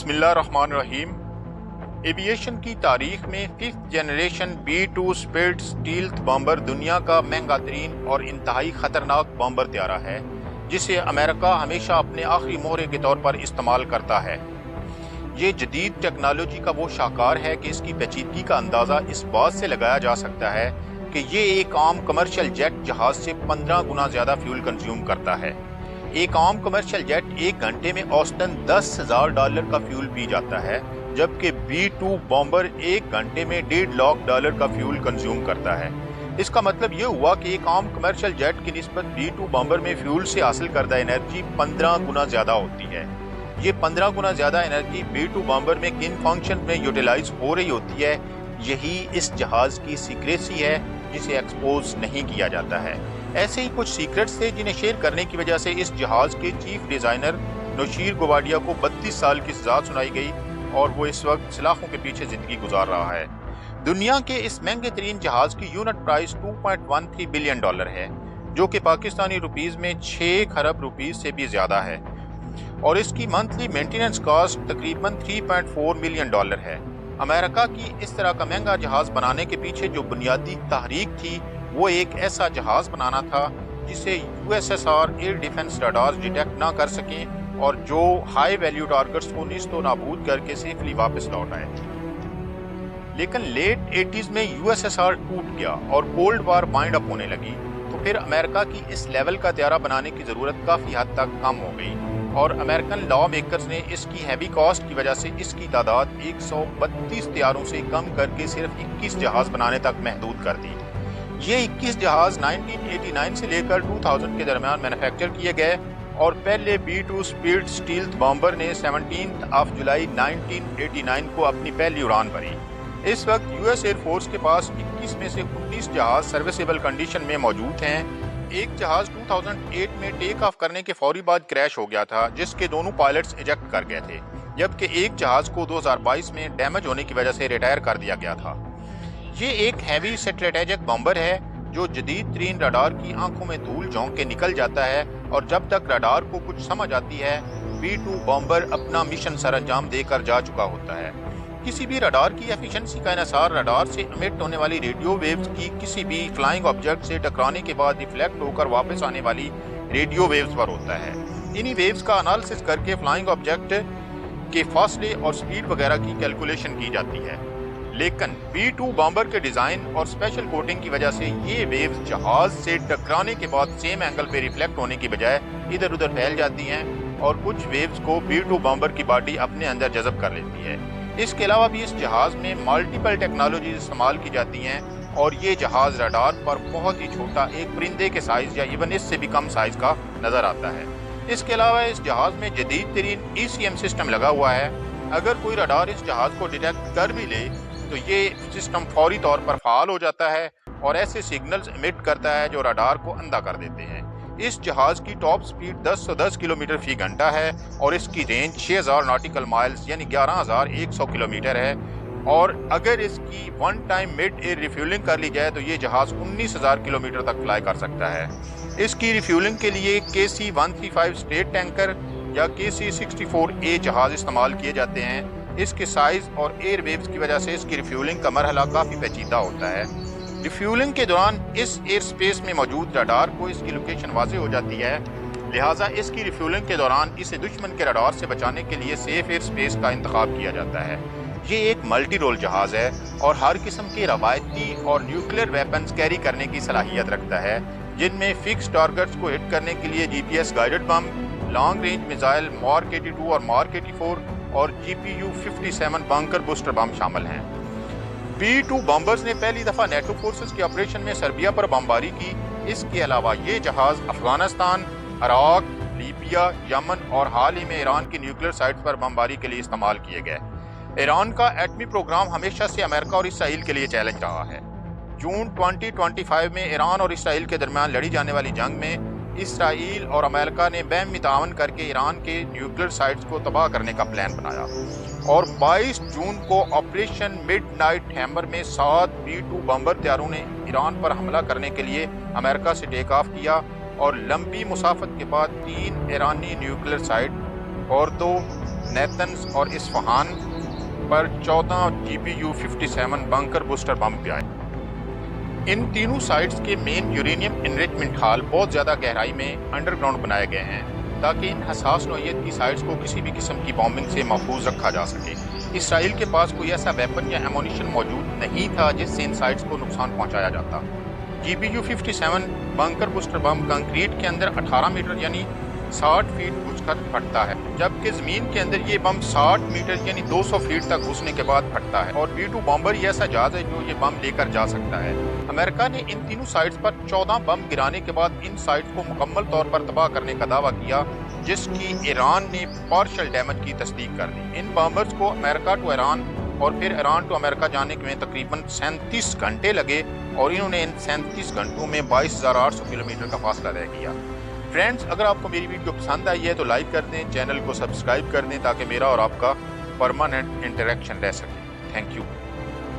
بسم اللہ الرحمن الرحیم۔ ایویشن کی تاریخ میں 5th generation B-2 speed stealth bomber دنیا کا مہنگا ترین اور انتہائی خطرناک بامبر طیارہ ہے، جسے امریکہ ہمیشہ اپنے آخری مہرے کے طور پر استعمال کرتا ہے۔ یہ جدید ٹیکنالوجی کا وہ شاہکار ہے کہ اس کی پیچیدگی کا اندازہ اس بات سے لگایا جا سکتا ہے کہ یہ ایک عام کمرشل جیٹ جہاز سے 15 گنا زیادہ فیول کنزیوم کرتا ہے۔ ایک عام کمرشل جیٹ ایک گھنٹے میں اوسطاً $10,000 کا فیول پی جاتا ہے، جبکہ B-2 بامبر ایک گھنٹے میں $1.5 کا فیول کنزیوم کرتا ہے۔ اس کا مطلب یہ ہوا کہ ایک عام کمرشل جیٹ کی نسبت B-2 بامبر میں فیول سے حاصل کردہ انرجی 15 گنا زیادہ ہوتی ہے۔ یہ 15 گنا زیادہ انرجی B-2 بامبر میں کن فنکشن میں یوٹیلائز ہو رہی ہوتی ہے، یہی اس جہاز کی سیکریسی ہے جسے ایکسپوز نہیں کیا جاتا ہے۔ ایسے ہی کچھ سیکرٹس تھے جنہیں شیئر کرنے کی وجہ سے اس جہاز کے چیف ڈیزائنر نوشیر گواڈیا کو 32 سال کی سزا سنائی گئی اور وہ اس وقت سلاخوں کے پیچھے زندگی گزار رہا ہے۔ دنیا کے اس مہنگے ترین جہاز کی یونٹ پرائس $2.13 بلین ہے، جو کہ پاکستانی روپیز میں 6 کھرب روپیز سے بھی زیادہ ہے، اور اس کی منتھلی مینٹیننس کاسٹ تقریباً $3.4 ملین ہے۔ امریکہ کی اس طرح کا مہنگا جہاز بنانے کے پیچھے جو بنیادی تحریک تھی، وہ ایک ایسا جہاز بنانا تھا جسے USSR air defence radars detect نہ کر سکیں اور جو ہائی ویلیو ٹارگٹس کو نیست و نابود کر کے سیفلی واپس لوٹ آئے۔ لیکن لیٹ 80s میں USSR ٹوٹ گیا اور کولڈ وار وائنڈ اپ ہونے لگی، تو پھر امریکہ کی اس لیول کا طیارہ بنانے کی ضرورت کافی حد تک کم ہو گئی، اور امریکن لا میکرز نے اس کی ہیوی کاسٹ کی وجہ سے اس کی تعداد 132 طیاروں سے کم کر کے صرف 21 جہاز بنانے تک محدود کر دی۔ یہ 21 جہاز 1989 سے لے کر 2000 کے درمیان مینوفیکچر کیے گئے، اور پہلے B-2 اسپیڈ اسٹیلتھ بامبر نے 17 جولائی 1989 کو اپنی پہلی اڑان بھری۔ اس وقت US ایئر فورس کے پاس 21 میں سے 19 جہاز سروسیبل کنڈیشن میں موجود ہیں۔ ایک جہاز 2008 میں ٹیک آف کرنے کے فوری بعد کریش ہو گیا تھا، جس کے دونوں پائلٹس ایجیکٹ کر گئے تھے، جبکہ ایک جہاز کو 2022 میں ڈیمیج ہونے کی وجہ سے ریٹائر کر دیا گیا تھا۔ یہ ایک ہیوی اسٹریٹجک بامبر ہے جو جدید ترین رڈار کی آنکھوں میں دھول جھونک کے نکل جاتا ہے، اور جب تک رڈار کو کچھ سمجھ آتی ہے B-2 بامبر اپنا مشن سر انجام دے کر جا چکا ہوتا ہے۔ کسی بھی رڈار کی ایفیشنسی کا انحصار رڈار سے امٹ ہونے والی ریڈیو ویوز کی کسی بھی فلائنگ آبجیکٹ سے ٹکرانے کے بعد ریفلیکٹ ہو کر واپس آنے والی ریڈیو ویوز پر ہوتا ہے۔ انہی ویوز کا انالیسس کر کے فلائنگ آبجیکٹ کے فاصلے اور سپیڈ وغیرہ کی کیلکولیشن کی جاتی ہے۔ لیکن B-2 بامبر کے ڈیزائن اور اسپیشل کوٹنگ کی وجہ سے یہ ویوز جہاز سے ٹکرانے کے بعد سیم اینگل پہ ریفلیکٹ ہونے کی بجائے ادھر ادھر پھیل جاتی ہیں، اور کچھ ویوز کو B-2 بامبر کی باڈی اپنے اندر جذب کر لیتی ہے۔ اس کے علاوہ بھی اس جہاز میں ملٹیپل ٹیکنالوجیز استعمال کی جاتی ہیں، اور یہ جہاز رڈار پر بہت ہی چھوٹا ایک پرندے کے سائز یا ایون اس سے بھی کم سائز کا نظر آتا ہے۔ اس کے علاوہ اس جہاز میں جدید ترین ECM سسٹم لگا ہوا ہے۔ اگر کوئی رڈار اس جہاز کو ڈیٹیکٹ کر بھی لے تو یہ سسٹم فوری طور پر فعال ہو جاتا ہے اور ایسے سگنلز امٹ کرتا ہے جو رڈار کو اندھا کر دیتے ہیں۔ اس جہاز کی ٹاپ سپیڈ 1010 کلومیٹر فی گھنٹہ ہے، اور اس کی رینج 6000 ناٹیکل مائلز یعنی 11100 کلومیٹر ہے، اور اگر اس کی one time mid year refuelling کر لی جائے تو یہ جہاز 19000 کلومیٹر تک فلائی کر سکتا ہے۔ اس کی ریفیولنگ کے لیے KC-135 اسٹیٹ ٹینکر یا KC-64A جہاز استعمال کیے جاتے ہیں۔ اس کے سائز اور ایئر ویوز کی وجہ سے اس کی ریفیولنگ کا مرحلہ کافی پیچیدہ ہوتا ہے۔ ریفیولنگ کے دوران اس ایئر سپیس میں موجود رڈار کو اس کی لوکیشن واضح ہو جاتی ہے، لہٰذا اس کی ریفیولنگ کے دوران اسے دشمن کے رڈار سے بچانے کے لیے سیف ایئر سپیس کا انتخاب کیا جاتا ہے۔ یہ ایک ملٹی رول جہاز ہے اور ہر قسم کے روایتی اور نیوکلیر ویپنز کیری کرنے کی صلاحیت رکھتا ہے، جن میں فکس ٹارگٹس کو ہٹ کرنے کے لیے GPS گائیڈڈ بم، لانگ رینج میزائل مارک 82 اور مارک 84 اور GPU-57 بنکر بوسٹر بم شامل ہیں۔ B-2 بامبرز نے پہلی دفعہ نیٹو فورسز کے آپریشن میں سربیا پر بمباری کی۔ اس کے علاوہ یہ جہاز افغانستان، عراق، لیبیا، یمن اور حال ہی میں ایران کی نیوکلیر سائٹس پر بمباری کے لیے استعمال کیے گئے۔ ایران کا ایٹمی پروگرام ہمیشہ سے امریکہ اور اسرائیل کے لیے چیلنج رہا ہے۔ جون 2025 میں ایران اور اسرائیل کے درمیان لڑی جانے والی جنگ میں اسرائیل اور امریکہ نے باہمی تعاون کر کے ایران کے نیوکلیر سائٹس کو تباہ کرنے کا پلان بنایا، اور 22 جون کو آپریشن مڈ نائٹ ہیمر میں 7 B-2 بامبر طیاروں نے ایران پر حملہ کرنے کے لیے امریکہ سے ٹیک آف کیا، اور لمبی مسافت کے بعد 3 ایرانی نیوکلیر سائٹ اور 2 نیتنز اور اصفہان پر 14 GBU-57 بنکر بوسٹر بم پہ آئے۔ ان تینوں سائٹس کے مین یورینیم انریچمنٹ ہال بہت زیادہ گہرائی میں انڈر گراؤنڈ بنائے گئے ہیں تاکہ ان حساس نوعیت کی سائٹس کو کسی بھی قسم کی بامبنگ سے محفوظ رکھا جا سکے۔ اسرائیل کے پاس کوئی ایسا ویپن یا ایمونیشن موجود نہیں تھا جس سے ان سائٹس کو نقصان پہنچایا جاتا۔ GBU-57 بنکر بوسٹر بم کنکریٹ کے اندر 18 میٹر یعنی 60 فیٹ گھس کر پھٹتا ہے، جبکہ زمین کے اندر یہ بم 60 میٹر یعنی 200 فیٹ تک گھسنے کے بعد پھٹتا ہے، اور B-2 بامبر یہ ایسا جہاز ہے جو یہ بم لے کر جا سکتا ہے۔ امریکہ نے ان تینوں سائٹس پر 14 بم گرانے کے بعد ان سائٹس کو مکمل طور پر تباہ کرنے کا دعویٰ کیا، جس کی ایران نے پارشل ڈیمیج کی تصدیق کر دی۔ ان بامبرز کو امریکہ ٹو ایران اور پھر ایران ٹو امریکہ جانے میں تقریباً 37 گھنٹے لگے، اور انہوں نے ان 37 گھنٹوں میں 22,800 کلومیٹر کا فاصلہ طے کیا۔ فرینڈز، اگر آپ کو میری ویڈیو پسند آئی ہے تو لائک کر دیں، چینل کو سبسکرائب کر دیں تاکہ میرا اور آپ کا پرماننٹ انٹریکشن رہ سکے۔ Thank you.